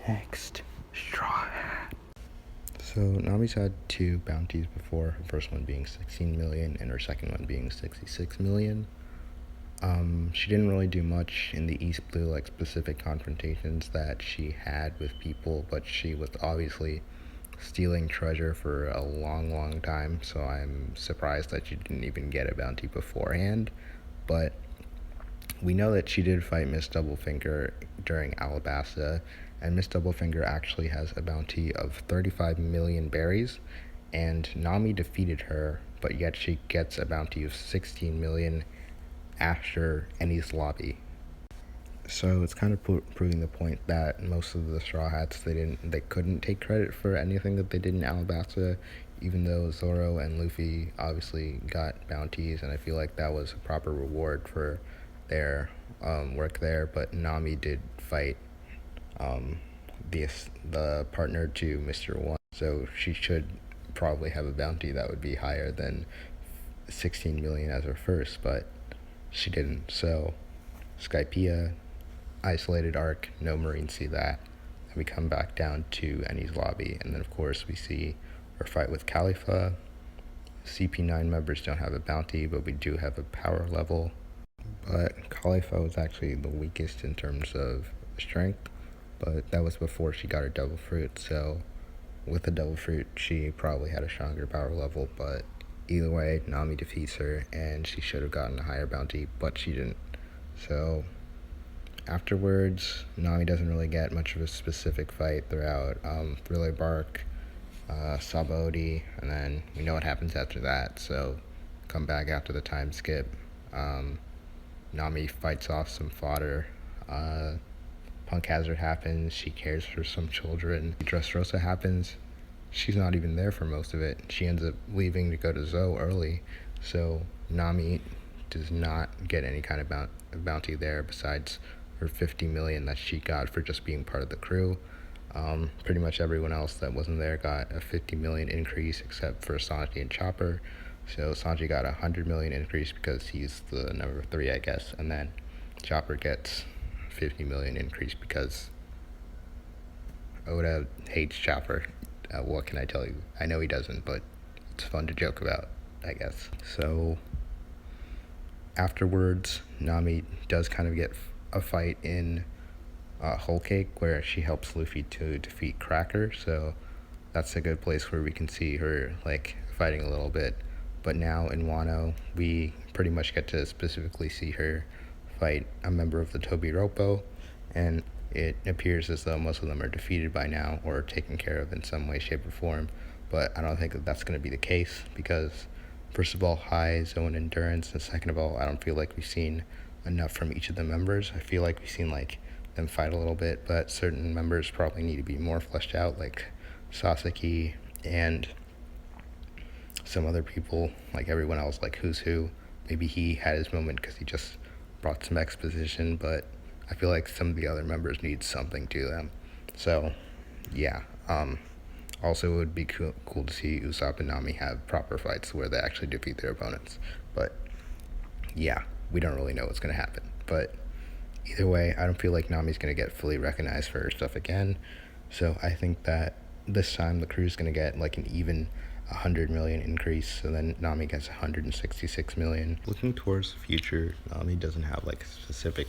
Next, straw hat. So Nami's had two bounties before, her first one being 16 million and her second one being 66 million. She didn't really do much in the East Blue, like specific confrontations that she had with people, but she was obviously stealing treasure for a long time, so I'm surprised that she didn't even get a bounty beforehand. But we know that she did fight Miss Doublefinger during Alabasta, and Miss Doublefinger actually has a bounty of 35 million berries, and Nami defeated her, but yet she gets a bounty of 16 million after Annie's lobby. So it's kind of proving the point that most of the Straw Hats they couldn't take credit for anything that they did in Alabasta, even though Zoro and Luffy obviously got bounties, and I feel like that was a proper reward for their work there. But Nami did fight the partner to Mr. One, so she should probably have a bounty that would be higher than 16 million as her first, but she didn't. So Skypiea, isolated arc, no Marines see that. And we come back down to Annie's lobby, and then of course we see her fight with Khalifa. CP9 members don't have a bounty, but we do have a power level. But Khalifa was actually the weakest in terms of strength, but that was before she got her devil fruit, so with the devil fruit she probably had a stronger power level. But either way, Nami defeats her, and she should have gotten a higher bounty, but she didn't. So afterwards, Nami doesn't really get much of a specific fight throughout Thriller Bark, Sabaody, and then we know what happens after that. So come back after the time skip. Nami fights off some fodder. Punk Hazard happens. She cares for some children. Dressrosa happens. She's not even there for most of it. She ends up leaving to go to Zoe early. So Nami does not get any kind of bounty there besides her 50 million that she got for just being part of the crew. Pretty much everyone else that wasn't there got a 50 million increase except for Sanji and Chopper. So Sanji got a 100 million increase because he's the number 3, I guess, and then Chopper gets 50 million increase because Oda hates Chopper. What can I tell you? I know he doesn't, but it's fun to joke about, I guess. So afterwards, Nami does kind of get a fight in Whole Cake where she helps Luffy to defeat Cracker. So that's a good place where we can see her like fighting a little bit. But now in Wano, we pretty much get to specifically see her fight a member of the Tobi Roppo, and it appears as though most of them are defeated by now or taken care of in some way, shape, or form. But I don't think that that's going to be the case because, first of all, high zone endurance, and second of all, I don't feel like we've seen enough from each of the members. I feel like we've seen like them fight a little bit, but certain members probably need to be more fleshed out, like Sasaki and some other people, like everyone else, like Who's Who. Maybe he had his moment because he just brought some exposition, but I feel like some of the other members need something to them. So, yeah. Also, it would be cool to see Usopp and Nami have proper fights where they actually defeat their opponents. But, yeah, we don't really know what's going to happen. But either way, I don't feel like Nami's going to get fully recognized for her stuff again. So I think that this time the crew's going to get like an even 100 million increase, so then Nami gets 166 million. Looking towards the future, Nami doesn't have like a specific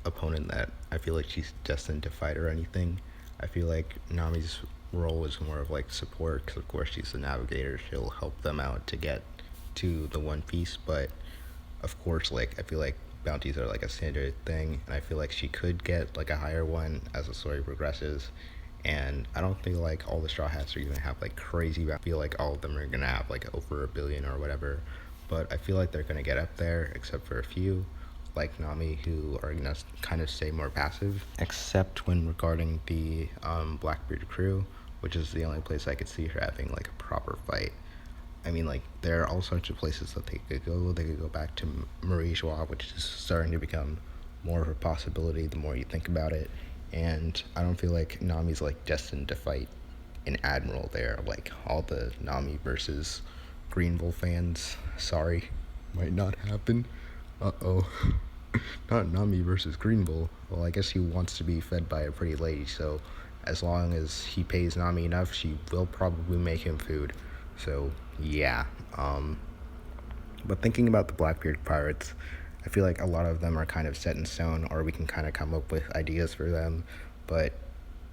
opponent that I feel like she's destined to fight or anything. I feel like Nami's role is more of like support because of course she's the navigator. She'll help them out to get to the One Piece, but of course like I feel like bounties are like a standard thing, and I feel like she could get like a higher one as the story progresses. And I don't feel like all the Straw Hats are gonna have like crazy. I feel like all of them are gonna have like over a billion or whatever, but I feel like they're gonna get up there, except for a few, like Nami, who are gonna kind of stay more passive. Except when regarding the Blackbeard crew, which is the only place I could see her having like a proper fight. I mean, like there are all sorts of places that they could go. They could go back to Marie Joie, which is starting to become more of a possibility the more you think about it. And I don't feel like Nami's like destined to fight an admiral there. Like all the Nami versus Green Bull fans, sorry, might not happen. Uh-oh. Not Nami versus Green Bull. Well, I guess he wants to be fed by a pretty lady, so as long as he pays Nami enough, she will probably make him food. So, yeah. But thinking about the Blackbeard pirates, I feel like a lot of them are kind of set in stone, or we can kind of come up with ideas for them. But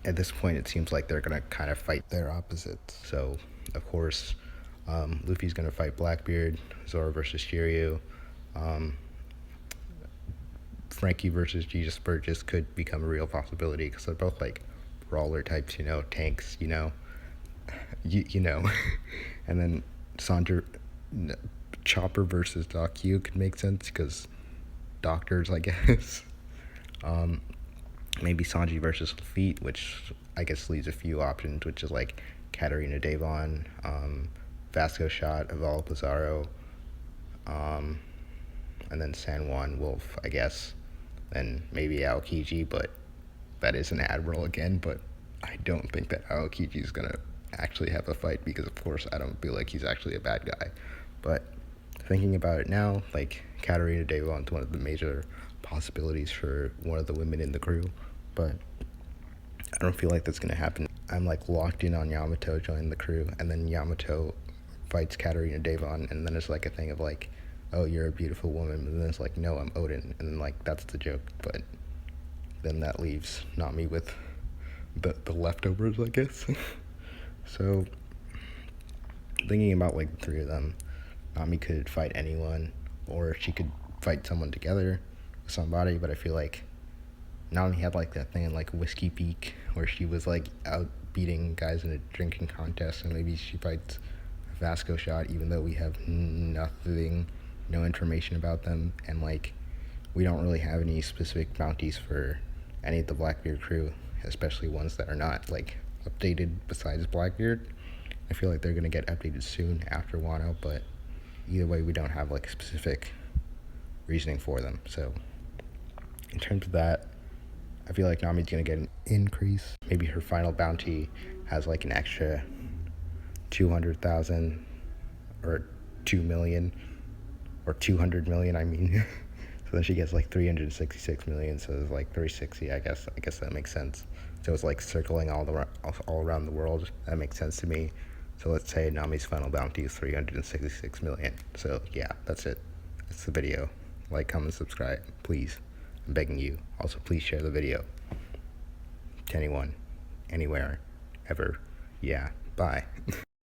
at this point, it seems like they're gonna kind of fight their opposites. So, of course, Luffy's gonna fight Blackbeard, Zoro versus Shiryu, um, Frankie versus Jesus Burgess could become a real possibility because they're both like brawler types, tanks, you know. And then Sandra, Chopper versus Doc Q could make sense because doctors, I guess. Um, Maybe Sanji versus Lafitte, which I guess leaves a few options, which is like Katarina Devon, Vasco Shot, Aval Pizarro, um, and then San Juan Wolf, I guess, and maybe Aokiji, but that is an admiral again, but I don't think that Aokiji is gonna actually have a fight because, of course, I don't feel like he's actually a bad guy. But thinking about it now, like Katarina Devon's one of the major possibilities for one of the women in the crew, but I don't feel like that's gonna happen. I'm like locked in on Yamato joining the crew, and then Yamato fights Katarina Devon, and then it's like a thing of like, oh, you're a beautiful woman, and then it's like, no, I'm Odin, and then like that's the joke. But then that leaves Nami with the leftovers, I guess. So thinking about like the three of them, Nami could fight anyone, or she could fight someone together with somebody. But I feel like Nami had like that thing in like Whiskey Peak where she was like out beating guys in a drinking contest, and maybe she fights Vasco Shot, even though we have nothing, no information about them, and like we don't really have any specific bounties for any of the Blackbeard crew, especially ones that are not like updated besides Blackbeard. I feel like they're gonna get updated soon after Wano, but either way, we don't have like a specific reasoning for them. So in terms of that, I feel like Nami's gonna get an increase. Maybe her final bounty has like an extra 200,000 or 2 million or 200 million, I mean. So then she gets like 366 million, so it's like 360, I guess. I guess that makes sense. So it's like circling all around the world. That makes sense to me. So let's say Nami's final bounty is 366 million. So yeah, that's it. That's the video. Like, comment, subscribe, please. I'm begging you. Also, please share the video to anyone, anywhere, ever. Yeah, bye.